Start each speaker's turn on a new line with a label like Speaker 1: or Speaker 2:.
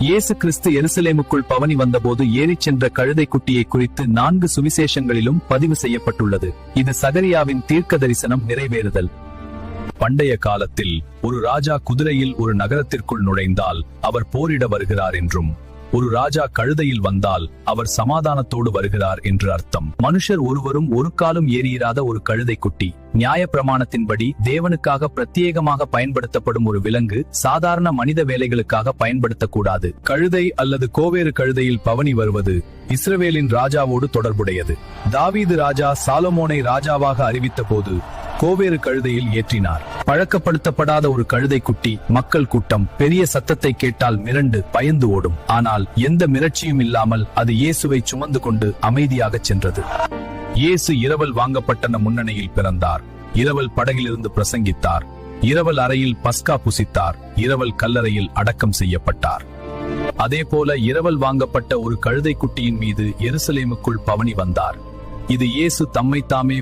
Speaker 1: இயேசு கிறிஸ்து எருசலேமுக்குள் பவனி வந்தபோது ஏறிச் சென்ற கழுதை குட்டியை குறித்து 4 சுவிசேஷங்களிலும் பதிவு செய்யப்பட்டுள்ளது. இது சகரியாவின் தீர்க்க தரிசனம் நிறைவேறுதல். பண்டைய காலத்தில் ஒரு ராஜா குதிரையில் ஒரு நகரத்திற்குள் நுழைந்தால் அவர் போரிட வருகிறார் என்றும், ஒரு ராஜா கழுதையில் வந்தால் அவர் சமாதானத்தோடு வருகிறார் என்று அர்த்தம். மனுஷர் ஒருவரும் ஒரு காலும் ஏறியிராத ஒரு கழுதை குட்டி. நியாய பிரமாணத்தின்படி தேவனுக்காக பிரத்யேகமாக பயன்படுத்தப்படும் ஒரு விலங்கு சாதாரண மனித வேலைகளுக்காக பயன்படுத்தக்கூடாது. கழுதை அல்லது கோவேறு கழுதையில் பவனி வருவது இஸ்ரவேலின் ராஜாவோடு தொடர்புடையது. தாவீது ராஜா சாலமோனை ராஜாவாக அறிவித்த போது கோவேறு கழுதையில் ஏற்றினார். பழக்கப்படுத்தப்படாத ஒரு கழுதை குட்டி மக்கள் கூட்டம் பெரிய சத்தத்தை கேட்டால் மிரண்டு பயந்து ஓடும். ஆனால் எந்த மிரட்சியும் இல்லாமல் அது இயேசுவை சுமந்து கொண்டு அமைதியாக சென்றது. இயேசு இரவல் வாங்கப்பட்டன முன்னணியில் பிறந்தார். இரவல் படகிலிருந்து பிரசங்கித்தார். இரவல் அறையில் பஸ்கா புசித்தார். இரவல் கல்லறையில் அடக்கம் செய்யப்பட்டார். அதேபோல இரவல் வாங்கப்பட்ட ஒரு கழுதை குட்டியின் மீது எருசலேமுக்குள் பவனி வந்தார். இது இயேசு தம்மை தாமே